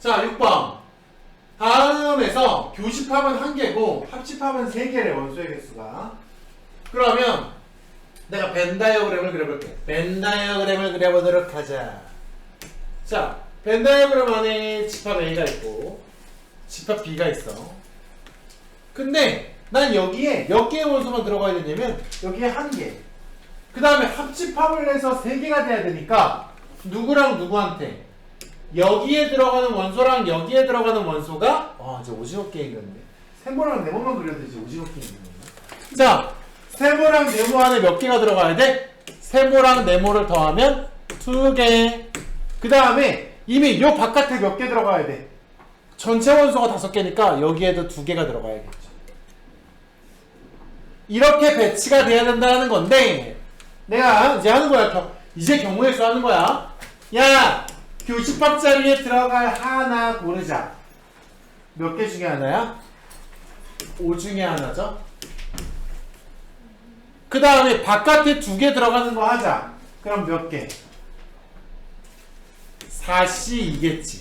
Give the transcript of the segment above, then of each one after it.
자, 6번. 다음에서 교집합은 1개고 합집합은 3개래, 원소의 개수가. 그러면 내가 벤 다이어그램을 그려볼게. 벤 다이어그램을 그려보도록 하자. 자, 벤 다이어그램 안에 집합 A가 있고 집합 B가 있어. 근데 난 여기에 몇 개의 원소만 들어가야 되냐면 여기에 1개. 그 다음에 합집합을 해서 3개가 돼야 되니까 누구랑 누구한테? 여기에 들어가는 원소랑 여기에 들어가는 원소가 이제 오징어 게임이었네. 세모랑 네모만 그려도 이제 오징어 게임이었네. 자, 세모랑 네모 안에 몇 개가 들어가야 돼? 세모랑 네모를 더하면 2개. 그 다음에 이미 요 바깥에 몇 개 들어가야 돼? 전체 원소가 5개니까 여기에도 2개가 들어가야겠죠. 이렇게 배치가 돼야 된다는 건데 내가 이제 하는 거야. 이제 경우의 수 하는 거야. 야, 교집합 자리에 들어갈 하나 고르자. 몇 개 중에 하나야? 5 중에 하나죠. 그 다음에 바깥에 2개 들어가는 거 하자. 그럼 몇 개? 4C2겠지.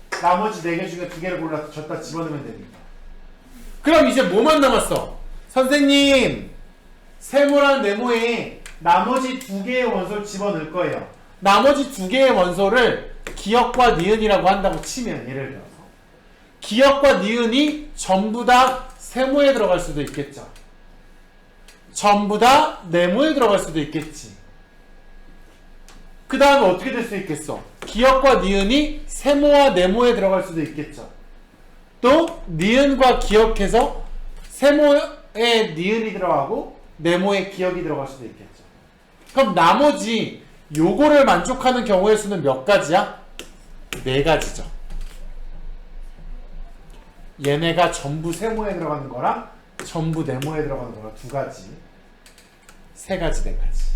나머지 4개 중에 2개를 골라서 줬다 집어넣으면 되니까. 그럼 이제 뭐만 남았어? 선생님, 세모랑 네모에 나머지 2개의 원소를 집어넣을 거예요. 나머지 2개의 원소를 기역과 니은이라고 한다고 치면, 예를 들어서 기역과 니은이 전부 다 세모에 들어갈 수도 있겠죠. 전부 다 네모에 들어갈 수도 있겠지. 그 다음에 어떻게 될 수 있겠어? 기역과 니은이 세모와 네모에 들어갈 수도 있겠죠. 또 니은과 기역해서 세모에 니은이 들어가고 네모에 기역이 들어갈 수도 있겠죠. 그럼 나머지 요거를 만족하는 경우의 수는 몇 가지야? 4가지죠. 얘네가 전부 세모에 들어가는 거랑 전부 네모에 들어가는 거랑 2가지. 3가지, 4가지.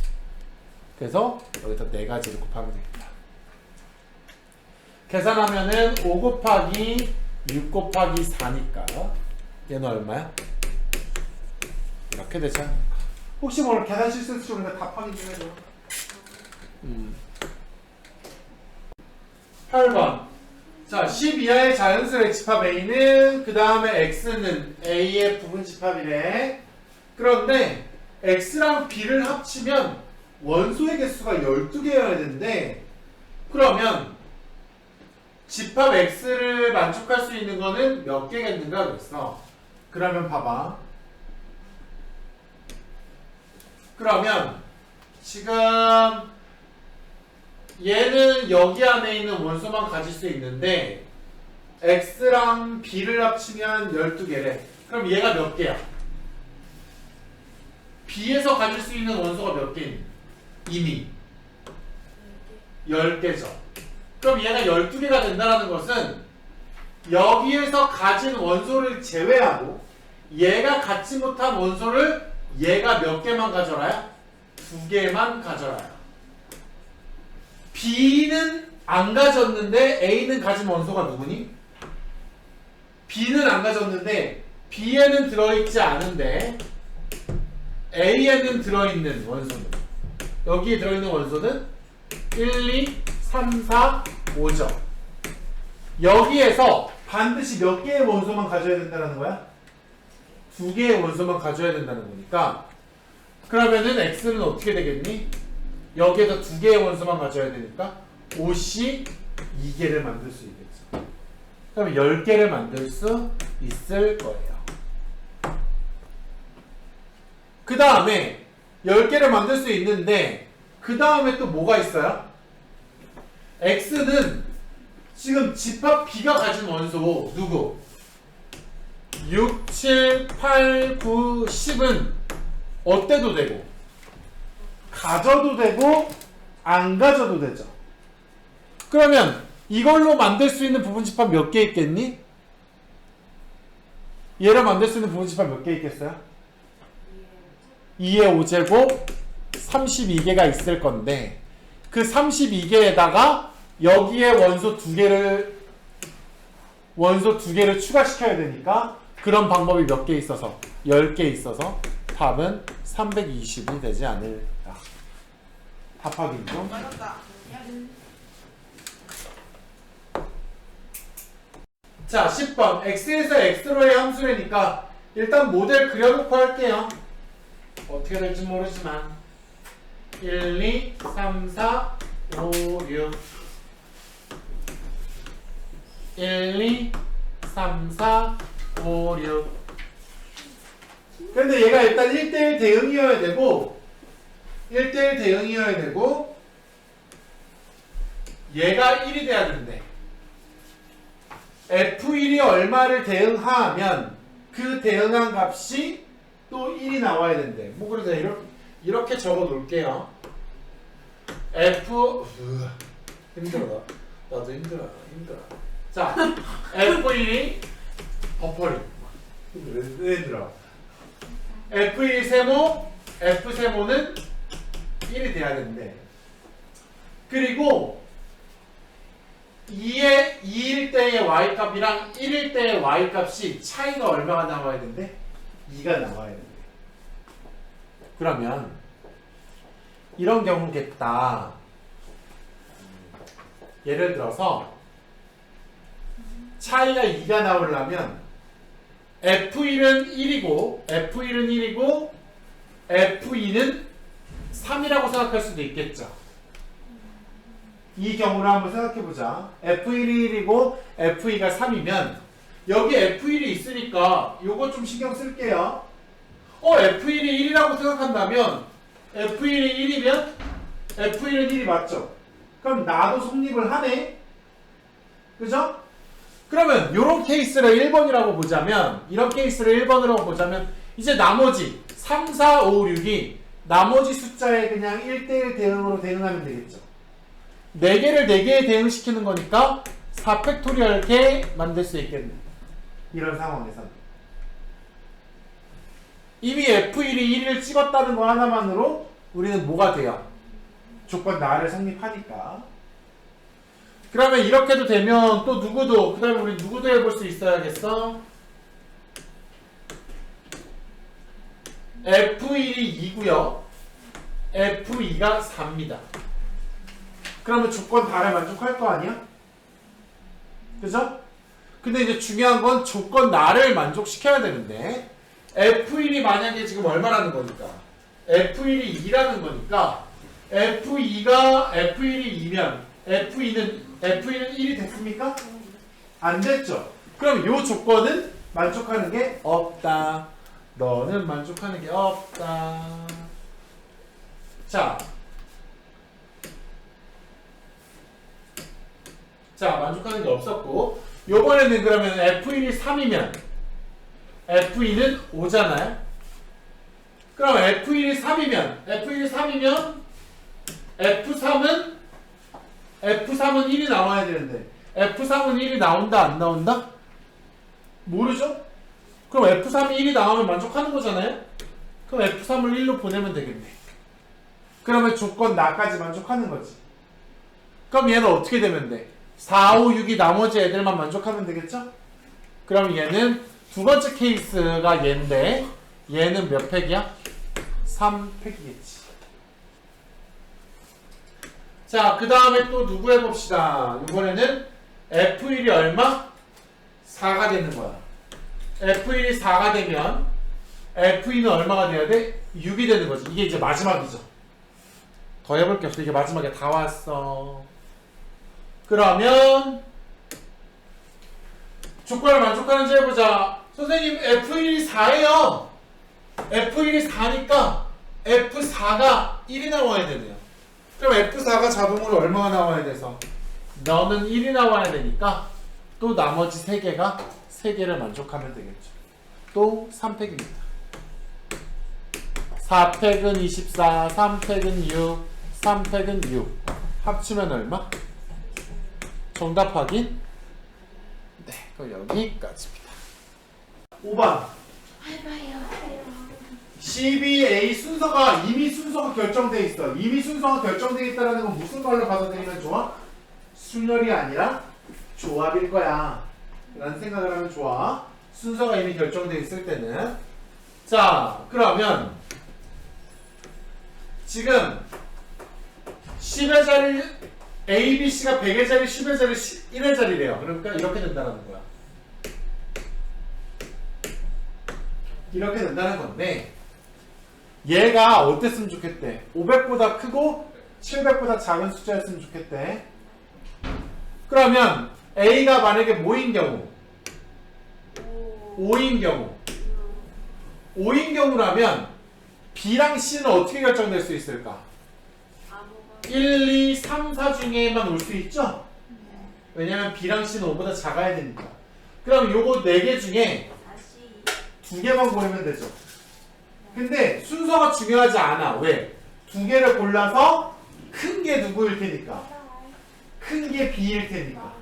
그래서 여기다 4가지를 곱하면 되겠다. 계산하면은 5 곱하기 6 곱하기 4니까 얘는 얼마야? 이렇게 되지 않을까? 혹시 오늘 계산 실수 우리가 답 확인 좀 해줘. 8번. 자, 10 이하의 자연수의 집합 A는 그 다음에 X는 A의 부분집합이래. 그런데 X랑 B를 합치면 원소의 개수가 12개여야 되는데 그러면 집합 X를 만족할 수 있는 거는 몇 개겠는가 그랬어. 그러면 봐봐. 그러면 지금 얘는 여기 안에 있는 원소만 가질 수 있는데 X랑 B를 합치면 12개래. 그럼 얘가 몇 개야? B에서 가질 수 있는 원소가 몇 개니? 이미 10개죠. 그럼 얘가 12개가 된다는 것은 여기에서 가진 원소를 제외하고 얘가 갖지 못한 원소를 얘가 몇 개만 가져라야? 2개만 가져라야. B는 안 가졌는데 A는 가진 원소가 누구니? B는 안 가졌는데 B에는 들어있지 않은데 A에는 들어있는 원소는 여기에 들어있는 원소는 1, 2, 3, 4, 5죠. 여기에서 반드시 몇 개의 원소만 가져야 된다는 거야? 2개의 원소만 가져야 된다는 거니까 그러면은 X는 어떻게 되겠니? 여기에서 2개의 원소만 가져야 되니까 5C 2개를 만들 수 있겠죠. 그러면 10개를 만들 수 있을 거예요. 그 다음에 10개를 만들 수 있는데 그 다음에 또 뭐가 있어요? X는 지금 집합 B가 가진 원소 누구? 6, 7, 8, 9, 10은 어때도 되고 가져도 되고 안 가져도 되죠. 그러면 이걸로 만들 수 있는 부분집합 몇 개 있겠니? 얘를 만들 수 있는 부분집합 몇 개 있겠어요? 2의 5제곱 32개가 있을 건데 그 32개에다가 여기에 원소 2개를 추가시켜야 되니까 그런 방법이 몇 개 있어서 10개 있어서 답은 320이 되지 않을까. 답 확인 좀. 맞았다. 자, 10번. x에서 x로의 함수라니까 일단 모델 그려놓고 할게요. 어떻게 될지 모르지만 1, 2, 3, 4, 5, 6 1, 2, 3, 4, 5, 6 근데 얘가 일단 1대1 대응이어야 되고 1대1 대응이어야 되고 얘가 1이 돼야 된대. F1이 얼마를 대응하면 그 대응한 값이 또 1이 나와야 된대. 뭐 그래서 이렇게 적어 놓을게요. 힘들어. 나도 힘들어. 자, F1이 버퍼링. 왜 힘들어? F1 세모, F 세모는 1이 돼야 된대. 그리고 2일 때의 y값이랑 1일 때의 y값이 차이가 얼마가 나와야 된대? 2가 나와야 된대. 그러면 이런 경우겠다. 예를 들어서 차이가 2가 나오려면 F1은 1이고 F2는 3이라고 생각할 수도 있겠죠. 이 경우를 한번 생각해보자. F1이 1이고 F2가 3이면 여기 F1이 있으니까 요거 좀 신경 쓸게요. F1이 1이라고 생각한다면 F1이 1이면 F1은 1이 맞죠? 그럼 나도 성립을 하네? 그죠? 그러면 요런 케이스를 1번이라고 보자면 이런 케이스를 1번이라고 보자면 이제 나머지 3, 4, 5, 6이 나머지 숫자에 그냥 1대1 대응으로 대응하면 되겠죠. 4개를 4개에 대응시키는 거니까 4팩토리얼게 만들 수 있겠네. 이런 상황에서는. 이미 F1이 1을 찍었다는 거 하나만으로 우리는 뭐가 돼요? 조건 나를 성립하니까. 그러면 이렇게도 되면 또 누구도, 그 다음에 우리 누구도 해볼 수 있어야겠어? F1이 2고요. F2가 4입니다. 그러면 조건 다를 만족할 거 아니야? 그죠? 근데 이제 중요한 건 조건 나를 만족시켜야 되는데 F1이 만약에 지금 얼마라는 거니까 F1이 2라는 거니까 F1이 2면 F2는 1이 됐습니까? 안 됐죠? 그럼 이 조건은 만족하는 게 없다. 너는 만족하는 게 없다. 자, 만족하는 게 없었고 요번에는 그러면 F1이 3이면 F2는 5잖아요? 그럼 F1이 3이면 F3은 1이 나와야 되는데 F3은 1이 나온다 안 나온다? 모르죠? 그럼 F3이 1이 나오면 만족하는 거잖아요? 그럼 F3을 1로 보내면 되겠네. 그러면 조건 나까지 만족하는 거지. 그럼 얘는 어떻게 되면 돼? 4, 5, 6이 나머지 애들만 만족하면 되겠죠? 그럼 얘는 두 번째 케이스가 얘인데 얘는 몇 팩이야? 3팩이겠지. 자, 그 다음에 또 누구 해봅시다. 이번에는 F1이 얼마? 4가 되는 거야. F1이 4가 되면 F2는 얼마가 돼야 돼? 6이 되는 거지. 이게 이제 마지막이죠. 더 해볼 게 없어. 이게 마지막에 다 왔어. 그러면 조건을 만족하는지 해보자. 선생님 F1이 4예요. F1이 4니까 F4가 1이 나와야 되네요. 그럼 F4가 자동으로 얼마가 나와야 돼서? 너는 1이 나와야 되니까 또 나머지 3개를 만족하면 되겠죠. 또 3팩입니다. 4팩은 24, 3팩은 6, 3팩은 6. 합치면 얼마? 정답 확인? 네, 그럼 여기까지입니다. 5번. 12A 순서가 이미 순서가 결정돼 있어. 이미 순서가 결정돼 있다는 건 무슨 말로 받아들이면 좋아? 순열이 아니라 조합일 거야 라는 생각을 하면 좋아. 순서가 이미 결정돼 있을 때는. 자, 그러면 지금 10의 자리 A, B, C가 100의 자리, 10의 자리, 1의 자리래요. 그러니까 이렇게 된다는 거야. 이렇게 된다는 건데 얘가 어땠으면 좋겠대? 500보다 크고 700보다 작은 숫자였으면 좋겠대. 그러면 A가 만약에 뭐인 경우? 5인 경우. 5인 경우라면 B랑 C는 어떻게 결정될 수 있을까? 1, 2, 3, 4 중에만 올 수 있죠? 왜냐면 B랑 C는 5보다 작아야 되니까. 그럼 요거 4개 중에 2개만 고르면 되죠. 근데 순서가 중요하지 않아. 왜? 2개를 골라서 큰 게 누구일 테니까. 큰 게 B일 테니까.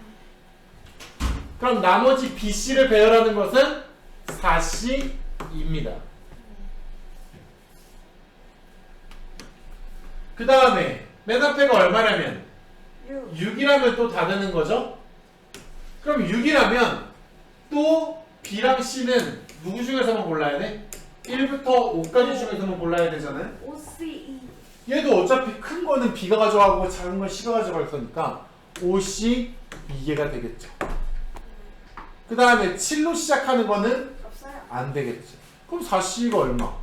그럼 나머지 B, C를 배열하는 것은 4C입니다. 그 다음에 맨 앞에가 얼마냐면 6이라면 또 다 되는 거죠? 그럼 6이라면 또 B랑 C는 누구 중에서만 골라야 돼? 1부터 5까지 중에서만 골라야 되잖아요? OCE. 얘도 어차피 큰 거는 B가 가져가고 작은 건 C가 가져갈 거니까 OC 2개가 되겠죠. 그 다음에 7로 시작하는 거는 없어요. 안 되겠죠. 그럼 4C가 얼마?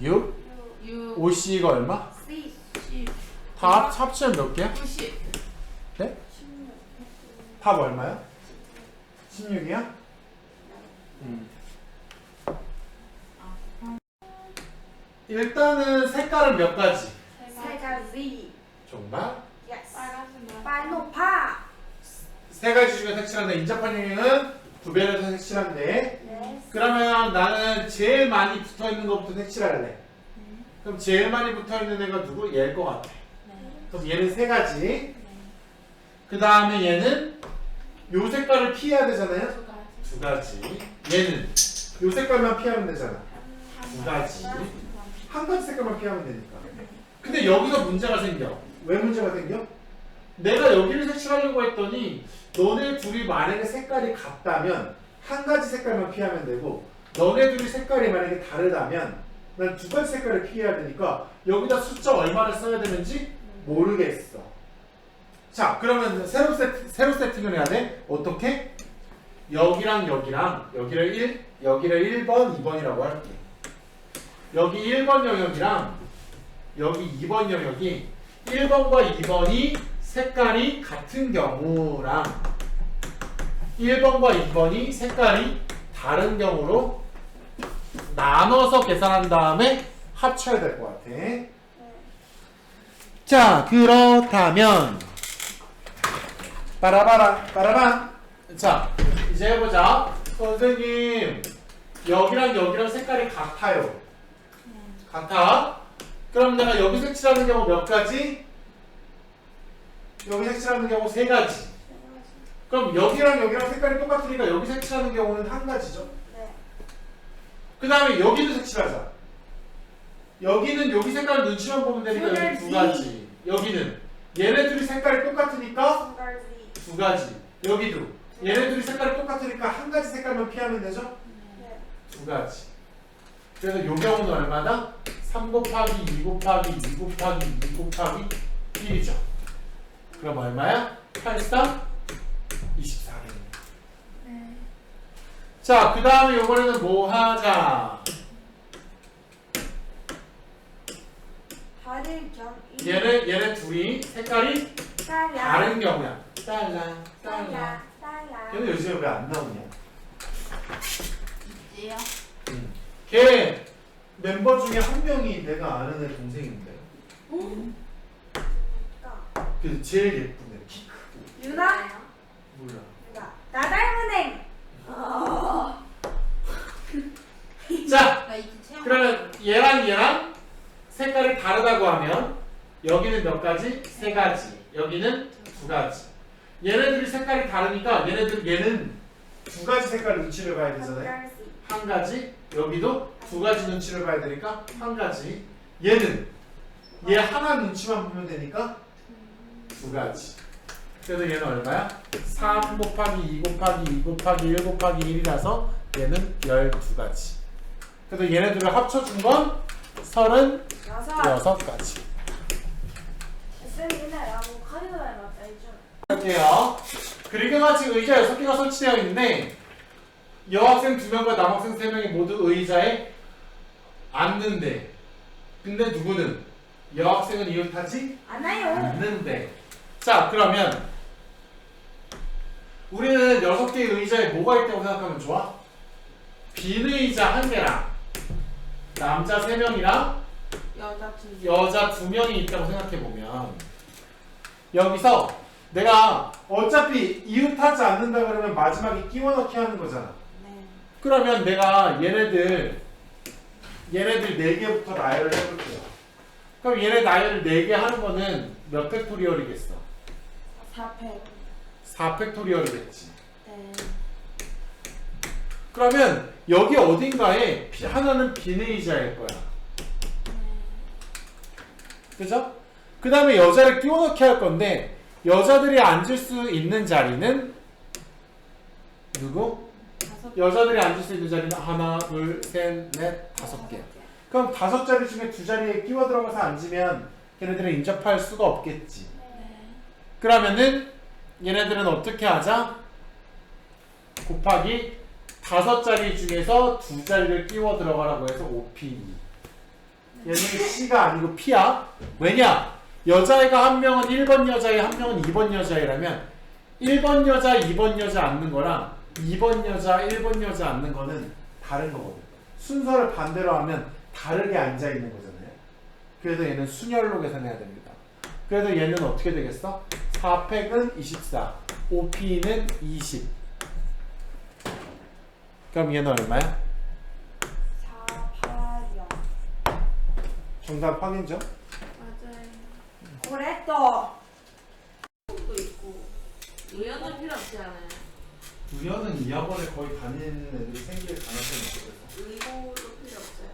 6? 6, 5C가 얼마? C. 10, 다 합치면 몇 개야? 90. 네? 16. 답 얼마야? 16이야? 일단은 색깔은 몇 가지? 세 가지. 정말? Yes. 빨간색 빨노파. 세 가지 중에 색칠한데 인접한 영역은 구별해서 색칠한데 네. 그러면 나는 제일 많이 붙어있는 것부터 색칠할래. 그럼 제일 많이 붙어있는 애가 누구? 얘일 것 같아. 그럼 얘는 세 가지. 그 다음에 얘는 요 색깔을 피해야 되잖아요? 두 가지. 얘는 요 색깔만 피하면 되잖아. 두 가지. 한 가지 색깔만 피하면 되니까. 근데 여기서 문제가 생겨. 왜 문제가 생겨? 내가 여기를 색칠하려고 했더니 너네 둘이 만약에 색깔이 같다면 한 가지 색깔만 피하면 되고 너네 둘이 색깔이 만약에 다르다면 난 두 가지 색깔을 피해야 되니까 여기다 숫자 얼마를 써야 되는지 모르겠어. 자, 그러면 새로 세팅을 해야 돼. 어떻게? 여기랑 여기를 1번, 2번이라고 할게. 여기 1번 영역이랑 여기 2번 영역이 1번과 2번이 색깔이 같은 경우랑 1번과 2번이 색깔이 다른 경우로 나눠서 계산한 다음에 합쳐야 될 것 같아. 자, 그렇다면 빠라바라 자, 이제 해보자. 선생님, 여기랑 색깔이 같아요. 같아. 그럼 내가 여기 색칠하는 경우 몇 가지? 여기 색칠하는 경우 세 가지. 그럼 여기랑 색깔이 똑같으니까 여기 색칠하는 경우는 한 가지죠. 네. 그 다음에 여기도 색칠하자. 여기는 여기 색깔 눈치만 보면 되니까 여기 두 가지. 여기는 얘네들이 색깔이 똑같으니까 두 가지. 두 가지. 여기도 얘네들이 색깔이 똑같으니까 한 가지 색깔만 피하면 되죠? 네. 두 가지. 그래서 요 경우는 얼마다? 3 곱하기 2 곱하기 2 곱하기 2 곱하기 1이죠. 그럼 얼마야? 83? 24개입니다. 네. 자, 그 다음에 요번에는 뭐 하자? 다른 경. 얘네 둘이 색깔이 딸라. 다른 경우야. 딸라. 딸라. 딸라. 걔는 요즘에 왜 안 나오냐? 이제요? 걔 멤버 중에 한 명이 내가 아는 애 동생인데. 그 제일 예쁜 애, 키 크고. 유나. 몰라. 유나. 나 닮은 애. 자, 나 이제 체험. 그러면 얘랑 색깔이 다르다고 하면 여기는 몇 가지? 세 가지. 여기는 두 가지. 얘네들이 색깔이 다르니까 얘는 두 가지 색깔 눈치를 봐야 되잖아요. 한 가지. 여기도 두 가지 눈치를 봐야 되니까 한 가지. 얘는 얘 하나 눈치만 보면 되니까 두 가지. 그래서 얘는 얼마야? 3 곱하기 2 곱하기 2 곱하기 1 곱하기 1이라서 얘는 12가지. 그래서 얘네들을 합쳐준 건 36가지. 쌤 맨날 아보카도 닮았다 이죠. 할게요. 그림과 같이 의자 6개가 설치되어 있는데 여학생 2명과 남학생 3명이 모두 의자에 앉는데 근데 누구는? 여학생은 이웃하지 안아요. 않는데. 자 그러면 우리는 6개의 의자에 뭐가 있다고 생각하면 좋아? 빈 의자 1개랑 남자 3명이랑 여자 2명이 있다고 생각해보면 여기서 내가 어차피 이웃하지 않는다 그러면 마지막에 끼워 넣기 하는 거잖아. 네. 그러면 내가 얘네들 4개부터 나열을 해볼게요. 그럼 얘네 나열을 4개 하는 거는 몇 팩토리얼이겠어? 4팩. 4팩토리얼이겠지. 네. 그러면 여기 어딘가에 하나는 빈 의자일 거야. 그죠? 그 다음에 여자를 끼워 넣기 할 건데 여자들이 앉을 수 있는 자리는 누구? 여자들이 앉을 수 있는 자리는 하나, 둘, 셋, 넷, 5개. 그럼 5자리 중에 2자리에 끼워 들어가서 앉으면 걔네들은 인접할 수가 없겠지. 그러면은 얘네들은 어떻게 하자? 곱하기 5자리 중에서 2자리를 끼워 들어가라고 해서 5P2. 얘는 C가 아니고 P야. 왜냐? 여자애가 한 명은 1번 여자애, 한 명은 2번 여자애라면 1번 여자, 2번 여자 앉는 거랑 2번 여자, 1번 여자 앉는 거는 다른 거거든. 순서를 반대로 하면 다르게 앉아 있는 거잖아요. 그래서 얘는 순열로 계산해야 됩니다. 그래서 얘는 어떻게 되겠어? 4팩은 24, 5P는 20. 그럼 얘는 얼마야? 4, 8, 0. 정답 확인죠? 맞아요. 그랬어. 도 있고 의연은 필요 없지 않아요? 우연은 이 학원에 거의 다니는 애들이 생길 가능성이 있어요. 의고도 필요 없어요.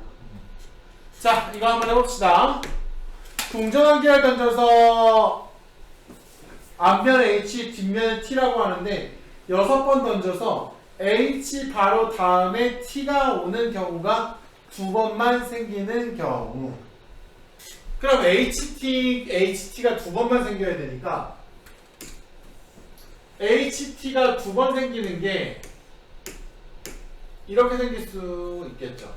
자, 이거 한번 해봅시다. 동전한개를 던져서 앞면 H, 뒷면 T라고 하는데 6번 던져서 H 바로 다음에 T가 오는 경우가 2번만 생기는 경우. 그럼 HT가 2번만 생겨야 되니까 HT가 2번 생기는 게 이렇게 생길 수 있겠죠.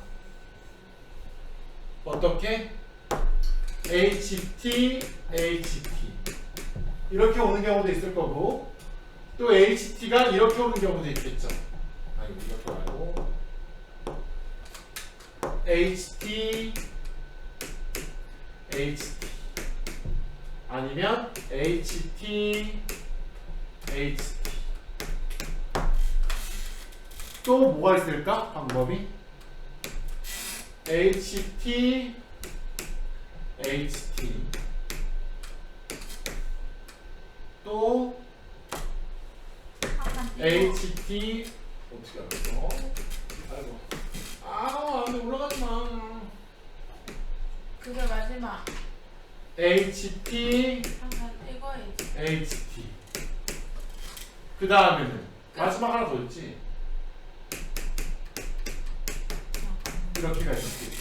어떻게? HT, HT 이렇게 오는 경우도 있을 거고 또 HT가 이렇게 오는 경우도 있겠죠. 아니 이렇게 말고 HT, HT 아니면 HT, HT 또 뭐가 있을까? 방법이 HT, HT 또 HT 어떻게 알았어? 아이고 안돼 올라가지마. 그게 마지막 HT, 항상 이거이지. HT 그 다음에는 마지막 하나 더 있지. 이렇게가 있지.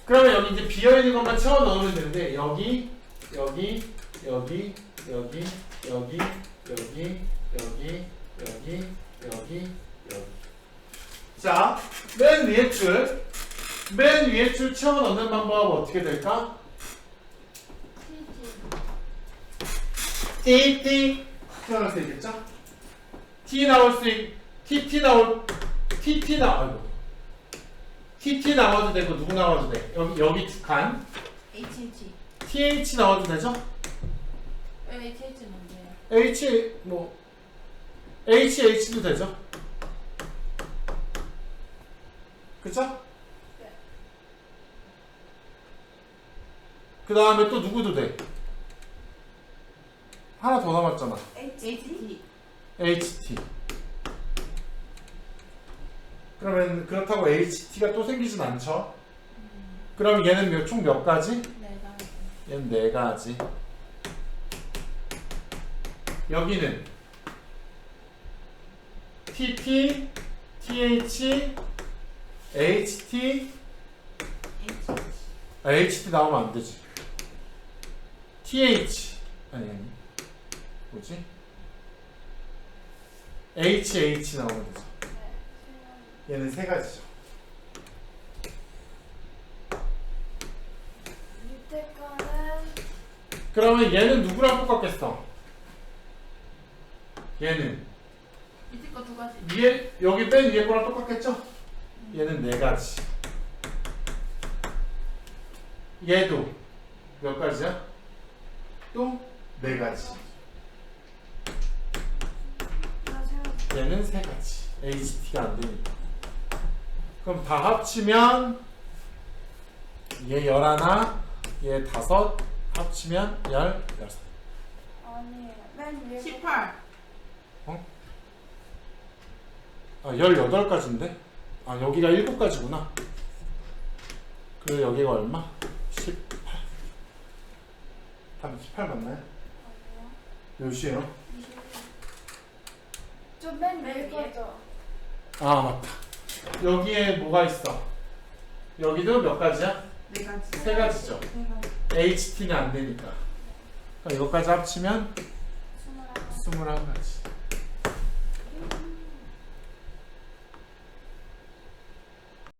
그러면 여기 이제 비어있는 것만 채워 넣으면 되는데 여기 여기 여기 여기 여기 여기 여기 여기 여기 여기. 자, 맨 위에 줄 채워 넣는 방법 어떻게 될까? TT 채워 넣을 수 있겠죠? T 나올 수 있, TT 나와도 TT 나와도 되고 누구 나와도 돼. 여기 두 칸. HT. TH 나와도 되죠? 왜 HT 뭔데요? H 뭐 HH도 되죠? 그쵸? 그 다음에 또 누구도 돼? 하나 더 남았잖아. HT. HT. 그러면 그렇다고 HT가 또 생기진 않죠? 그럼 얘는 총 몇 가지? 내가 얘는 4가지. 여기는 TT, TH, HT, HT 나오면 안 되지. TH 아니 뭐지? H 나오면 되죠. 네. 얘는 세 가지죠. 밑에 거는 그러면 얘는 누구랑 똑같겠어? 얘는 밑에 거 두 가지. 위에 여기 맨 위에 거랑 똑같겠죠? 얘는 네 가지. 얘도 몇 가지야? 또 네 가지. 얘는 세 가지. HT가 안 되니까. 그럼 다 합치면 얘 11, 얘 5, 합치면 16. 아니 맨 위에 18. 아, 18가지인데? 아, 여기가 7가지구나. 그리고 여기가 얼마? 18. 답 18 맞나요? 몇 시에요? 좀맨 위에 거죠. 아, 맞다. 여기에 뭐가 있어? 여기도 몇 가지야? 네 가지. 세 가지죠. HT는 안 되니까. 그럼 이것까지 합치면 21가지.